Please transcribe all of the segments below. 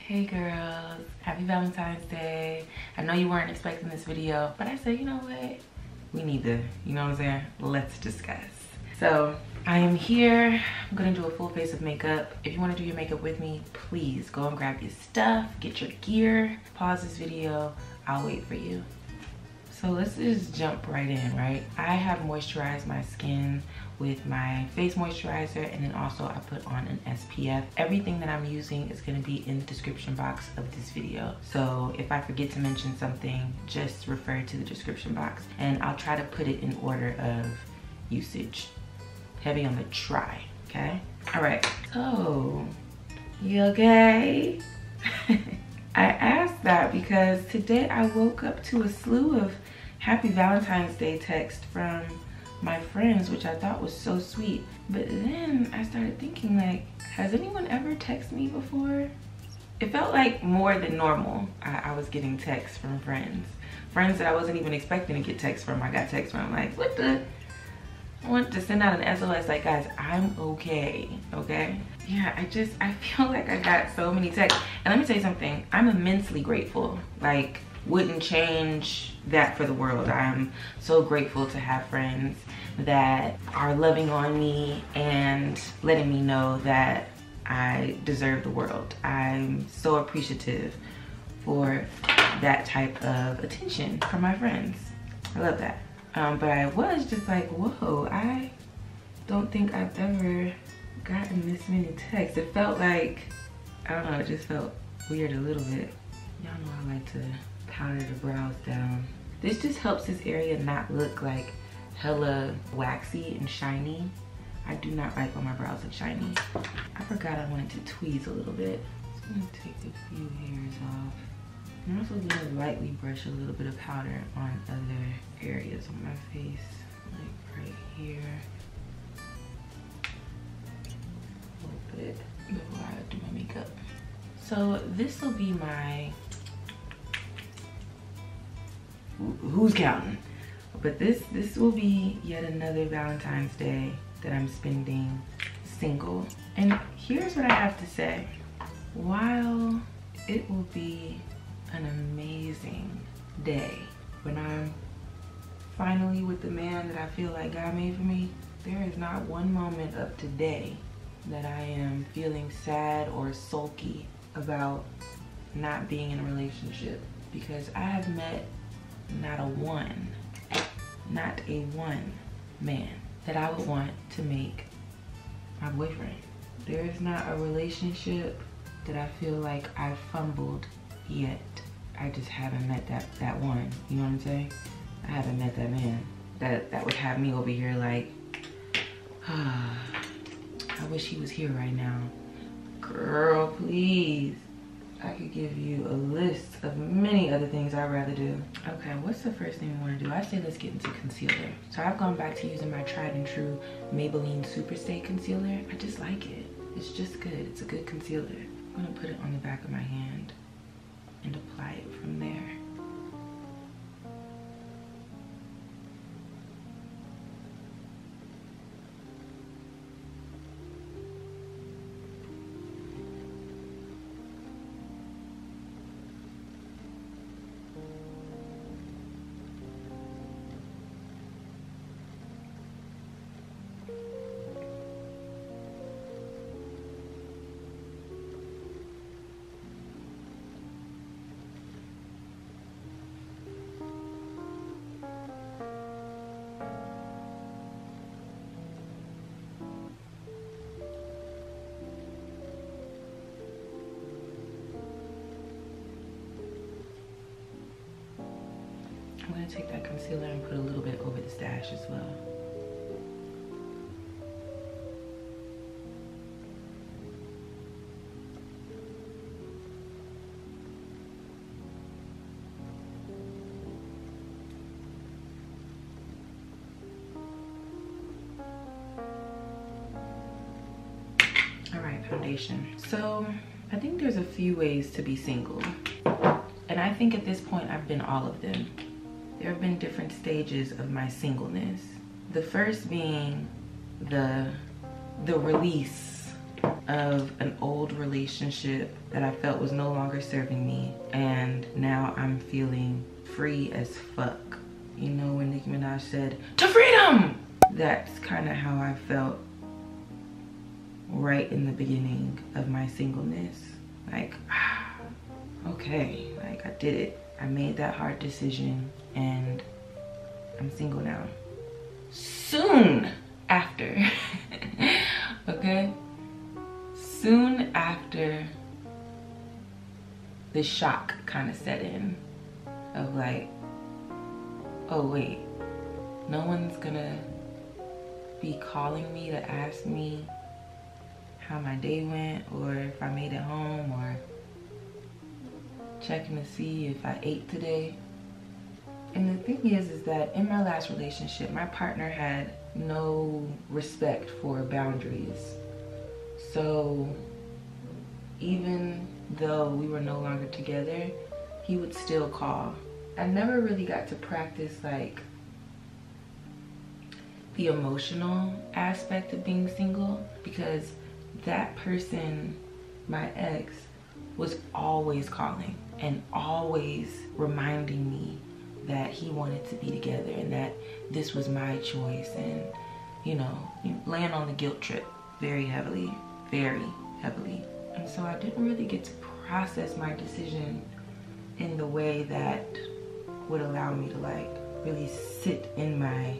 Hey girls, happy Valentine's Day. I know you weren't expecting this video, but I said, you know what? We need to, you know what I'm saying? Let's discuss. So I am here. I'm gonna do a full face of makeup. If you wanna do your makeup with me, please go and grab your stuff, get your gear, pause this video. I'll wait for you. So let's just jump right in, right? I have moisturized my skin with my face moisturizer, and then also I put on an SPF. Everything that I'm using is gonna be in the description box of this video. So if I forget to mention something, just refer to the description box, and I'll try to put it in order of usage. Heavy on the try, okay? All right, so you okay? I asked that because today I woke up to a slew of Happy Valentine's Day texts from my friends, which I thought was so sweet. But then I started thinking, like, has anyone ever texted me before? It felt like more than normal. I was getting texts from friends that I wasn't even expecting to get texts from. I got texts from, like, what the? I want to send out an SOS like, guys, I'm okay, okay? Yeah, I feel like I got so many texts. And let me tell you something, I'm immensely grateful. Like, wouldn't change that for the world. I'm so grateful to have friends that are loving on me and letting me know that I deserve the world. I'm so appreciative for that type of attention from my friends. I love that. But I was just like, whoa, I don't think I've ever gotten this many texts. It felt like, I don't know, it just felt weird a little bit. Y'all know I like to powder the brows down. This just helps this area not look like hella waxy and shiny. I do not like when my brows look shiny. I forgot I wanted to tweeze a little bit. So I'm gonna take a few hairs off. I'm also gonna lightly brush a little bit of powder on other areas on my face, like right here. A little bit before I do my makeup. So this will be my, who's counting? But this will be yet another Valentine's Day that I'm spending single. And here's what I have to say. While it will be an amazing day when I'm finally with the man that I feel like God made for me, there is not one moment of today that I am feeling sad or sulky about not being in a relationship, because I have met not a one man that I would want to make my boyfriend. There is not a relationship that I feel like I've fumbled yet. I just haven't met that one, you know what I'm saying? I haven't met that man that would have me over here like, I wish he was here right now. Girl, please. I could give you a list of many other things I'd rather do. Okay, what's the first thing we want to do? I say let's get into concealer. So I've gone back to using my tried and true Maybelline Superstay Concealer. I just like it. It's just good. It's a good concealer. I'm gonna put it on the back of my hand and apply it from there. I'm gonna take that concealer and put a little bit over the stash as well. All right, foundation. So I think there's a few ways to be single. And I think at this point I've been all of them. There have been different stages of my singleness. The first being the release of an old relationship that I felt was no longer serving me, and now I'm feeling free as fuck. You know when Nicki Minaj said, "To freedom!" That's kind of how I felt right in the beginning of my singleness. Like, okay, like I did it. I made that hard decision and I'm single now. Soon after, okay? Soon after the shock kind of set in of like, oh wait, no one's gonna be calling me to ask me how my day went or if I made it home or checking to see if I ate today. And the thing is that in my last relationship, my partner had no respect for boundaries. So even though we were no longer together, he would still call. I never really got to practice like the emotional aspect of being single because that person, my ex, was always calling and always reminding me that he wanted to be together and that this was my choice, and you know, laying on the guilt trip very heavily. And so I didn't really get to process my decision in the way that would allow me to like really sit in my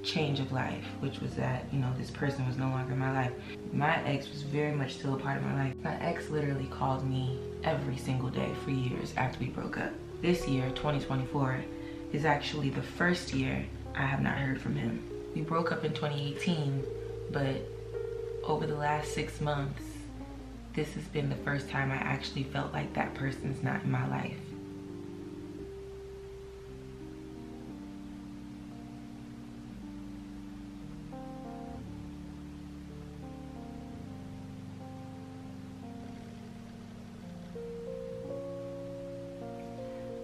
change of life, which was that, you know, this person was no longer in my life. My ex was very much still a part of my life. My ex literally called me every single day for years after we broke up. This year, 2024, is actually the first year I have not heard from him. We broke up in 2018, but over the last 6 months, this has been the first time I actually felt like that person's not in my life.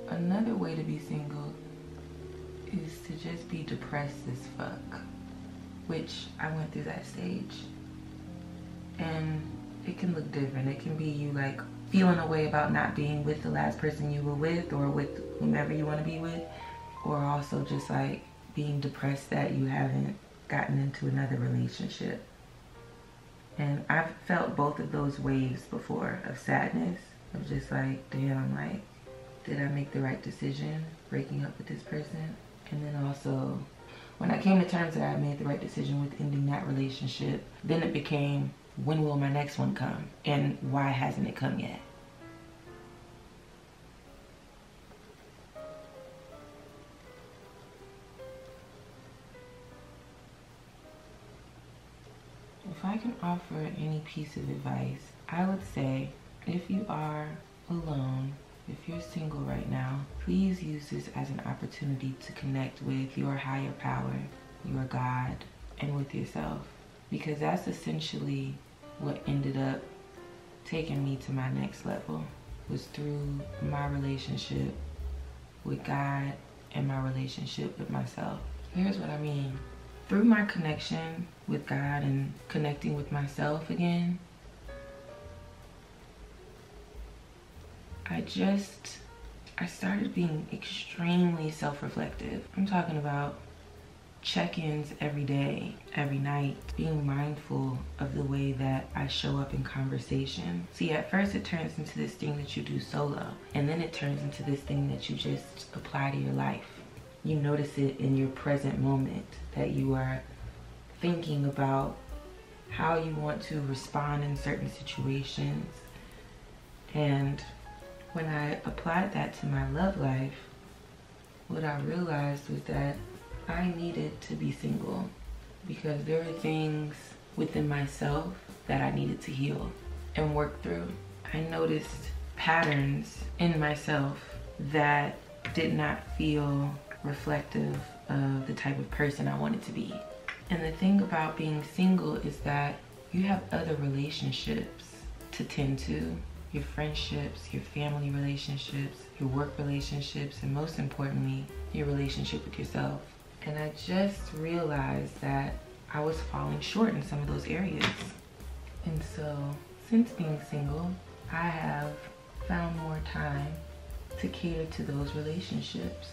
Another way to be single is to just be depressed as fuck, which I went through that stage. And it can look different. It can be you like feeling a way about not being with the last person you were with or with whomever you want to be with, or also just like being depressed that you haven't gotten into another relationship. And I've felt both of those waves before of sadness, of just like, damn, like, did I make the right decision breaking up with this person? And then also, when I came to terms that I made the right decision with ending that relationship, then it became, when will my next one come? And why hasn't it come yet? If I can offer any piece of advice, I would say, if you are alone, if you're single right now, please use this as an opportunity to connect with your higher power, your God, and with yourself. Because that's essentially what ended up taking me to my next level, was through my relationship with God and my relationship with myself. Here's what I mean. Through my connection with God and connecting with myself again, I started being extremely self-reflective. I'm talking about check-ins every day, every night, being mindful of the way that I show up in conversation. See, at first it turns into this thing that you do solo, and then it turns into this thing that you just apply to your life. You notice it in your present moment, that you are thinking about how you want to respond in certain situations. And when I applied that to my love life, what I realized was that I needed to be single because there were things within myself that I needed to heal and work through. I noticed patterns in myself that did not feel reflective of the type of person I wanted to be. And the thing about being single is that you have other relationships to tend to. Your friendships, your family relationships, your work relationships, and most importantly, your relationship with yourself. And I just realized that I was falling short in some of those areas. And so since being single, I have found more time to cater to those relationships,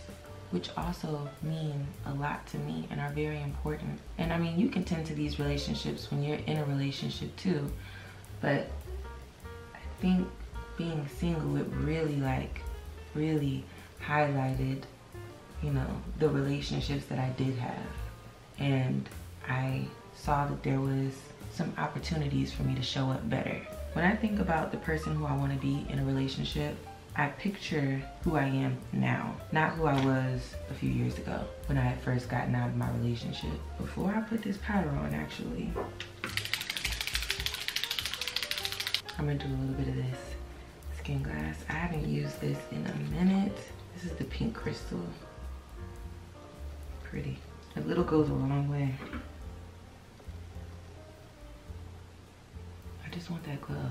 which also mean a lot to me and are very important. And I mean, you can tend to these relationships when you're in a relationship too, but I think being single, it really highlighted, you know, the relationships that I did have. And I saw that there was some opportunities for me to show up better. When I think about the person who I want to be in a relationship, I picture who I am now, not who I was a few years ago when I had first gotten out of my relationship. Before I put this powder on, actually, I'm gonna do a little bit of this SKINGLASS. I haven't used this in a minute. This is the pink crystal. Pretty. A little goes a long way. I just want that glow.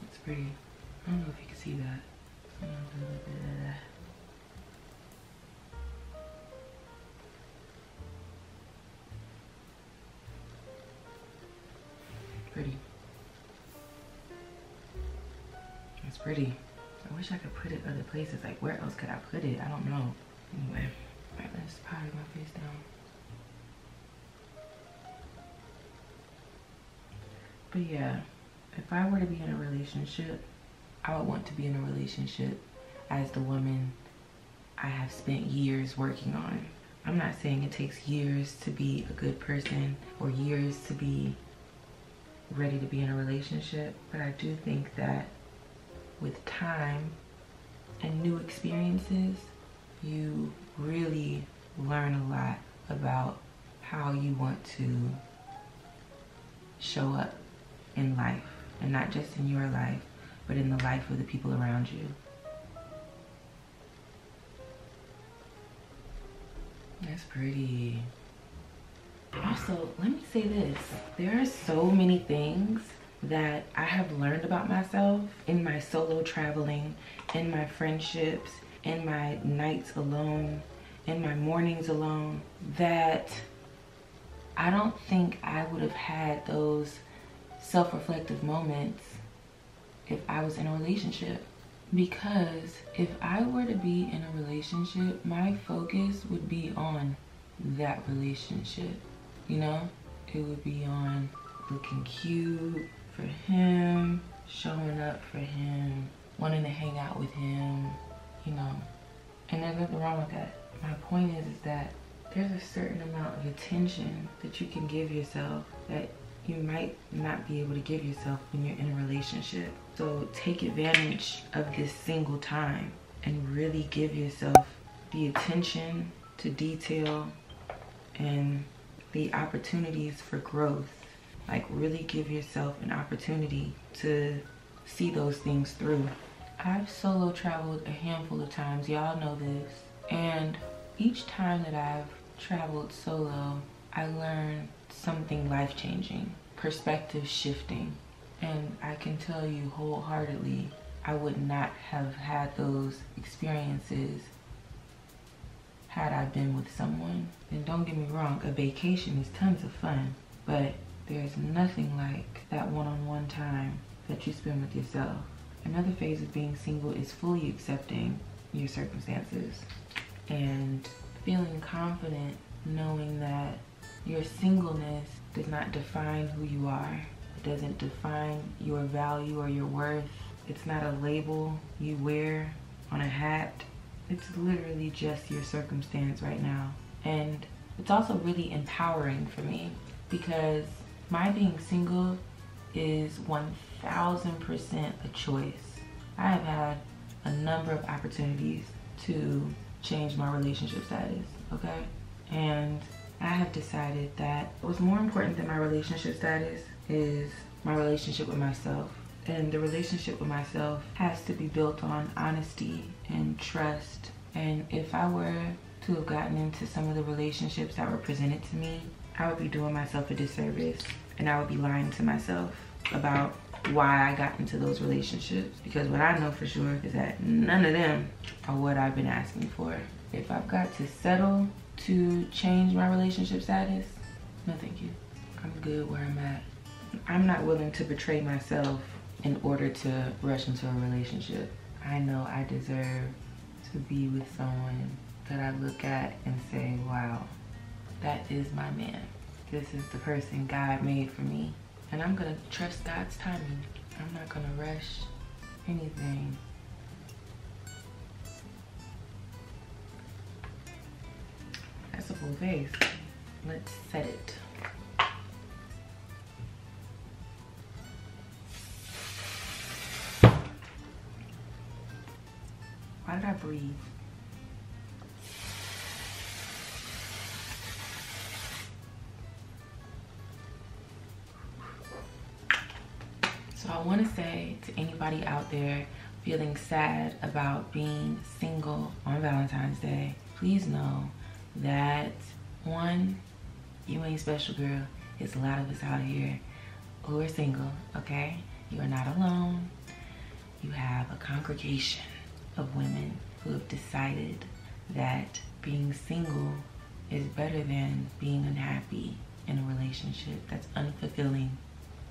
It's pretty. I don't know if you can see that. I'm gonna do a little bit of that. Pretty. It's pretty. I wish I could put it other places. Like, where else could I put it? I don't know. Anyway, alright, let's powder my face down. But yeah, if I were to be in a relationship, I would want to be in a relationship as the woman I have spent years working on. I'm not saying it takes years to be a good person or years to be ready to be in a relationship, but I do think that with time and new experiences, you really learn a lot about how you want to show up in life, and not just in your life, but in the life of the people around you. That's pretty. Also, let me say this. There are so many things that I have learned about myself in my solo traveling, in my friendships, in my nights alone, in my mornings alone, that I don't think I would have had those self-reflective moments if I was in a relationship. Because if I were to be in a relationship, my focus would be on that relationship. You know, it would be on looking cute for him, showing up for him, wanting to hang out with him, you know. And there's nothing wrong with that. My point is that there's a certain amount of attention that you can give yourself that you might not be able to give yourself when you're in a relationship. So take advantage of this single time and really give yourself the attention to detail and the opportunities for growth. Like, really give yourself an opportunity to see those things through. I've solo traveled a handful of times, y'all know this. And each time that I've traveled solo, I learned something life-changing, perspective shifting. And I can tell you wholeheartedly, I would not have had those experiences had I been with someone. And don't get me wrong, a vacation is tons of fun, but there's nothing like that one-on-one time that you spend with yourself. Another phase of being single is fully accepting your circumstances and feeling confident knowing that your singleness does not define who you are. It doesn't define your value or your worth. It's not a label you wear on a hat. It's literally just your circumstance right now. And it's also really empowering for me because my being single is 1000% a choice. I have had a number of opportunities to change my relationship status, okay? And I have decided that what's more important than my relationship status is my relationship with myself. And the relationship with myself has to be built on honesty and trust. And if I were to have gotten into some of the relationships that were presented to me, I would be doing myself a disservice, and I would be lying to myself about why I got into those relationships. Because what I know for sure is that none of them are what I've been asking for. If I've got to settle to change my relationship status, no thank you. I'm good where I'm at. I'm not willing to betray myself in order to rush into a relationship. I know I deserve to be with someone that I look at and say, wow, that is my man. This is the person God made for me. And I'm gonna trust God's timing. I'm not gonna rush anything. That's a full face. Let's set it. Why did I breathe? So I want to say to anybody out there feeling sad about being single on Valentine's Day, please know that one, you ain't special, girl. There's a lot of us out here who are single, okay? You are not alone. You have a congregation of women who have decided that being single is better than being unhappy in a relationship that's unfulfilling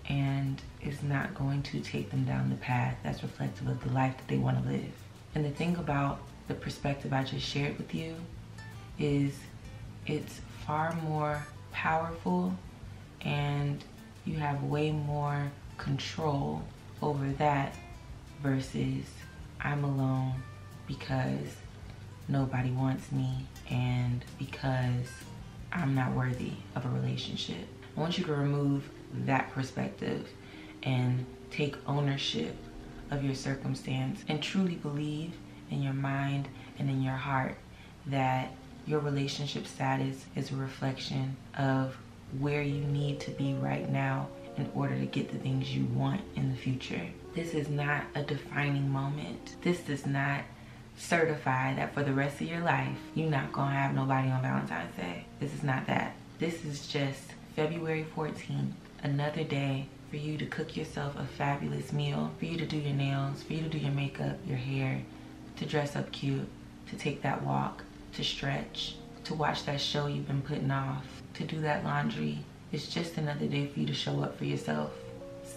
and is not going to take them down the path that's reflective of the life that they want to live. And the thing about the perspective I just shared with you is it's far more powerful and you have way more control over that versus I'm alone because nobody wants me and because I'm not worthy of a relationship. I want you to remove that perspective and take ownership of your circumstance and truly believe in your mind and in your heart that your relationship status is a reflection of where you need to be right now in order to get the things you want in the future. This is not a defining moment. This does not certify that for the rest of your life, you're not gonna have nobody on Valentine's Day. This is not that. This is just February 14th, another day for you to cook yourself a fabulous meal, for you to do your nails, for you to do your makeup, your hair, to dress up cute, to take that walk, to stretch, to watch that show you've been putting off, to do that laundry. It's just another day for you to show up for yourself.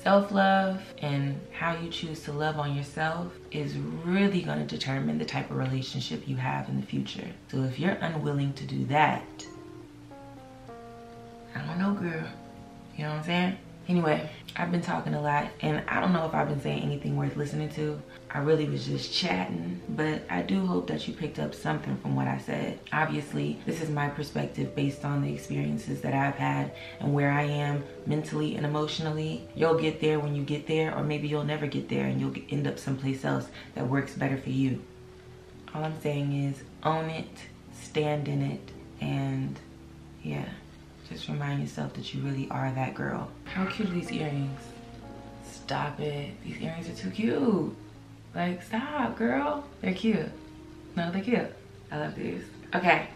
Self-love and how you choose to love on yourself is really going to determine the type of relationship you have in the future. So if you're unwilling to do that, I don't know, girl. You know what I'm saying? Anyway, I've been talking a lot and I don't know if I've been saying anything worth listening to. I really was just chatting, but I do hope that you picked up something from what I said. Obviously, this is my perspective based on the experiences that I've had and where I am mentally and emotionally. You'll get there when you get there, or maybe you'll never get there and you'll end up someplace else that works better for you. All I'm saying is own it, stand in it, and yeah. Just remind yourself that you really are that girl. How cute are these earrings? Stop it. These earrings are too cute. Like, stop, girl. They're cute. No, they're cute. I love these. Okay.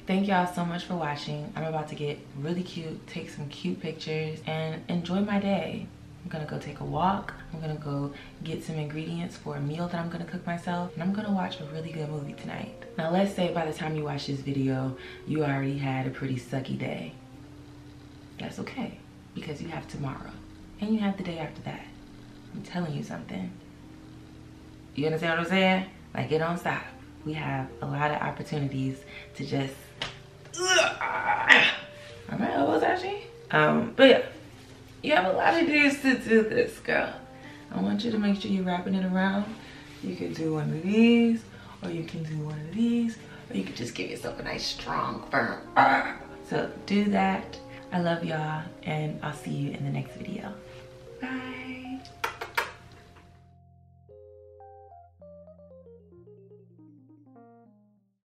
Thank y'all so much for watching. I'm about to get really cute, take some cute pictures, and enjoy my day. I'm gonna go take a walk. I'm gonna go get some ingredients for a meal that I'm gonna cook myself. And I'm gonna watch a really good movie tonight. Now, let's say by the time you watch this video, you already had a pretty sucky day. That's okay, because you have tomorrow and you have the day after that. I'm telling you something. You understand what I'm saying? Like, it don't stop. We have a lot of opportunities to just are my elbows actually? But yeah, you have a lot of days to do this, girl. I want you to make sure you're wrapping it around. You could do one of these, or you can do one of these, or you could just give yourself a nice strong firm. So do that. I love y'all, and I'll see you in the next video. Bye.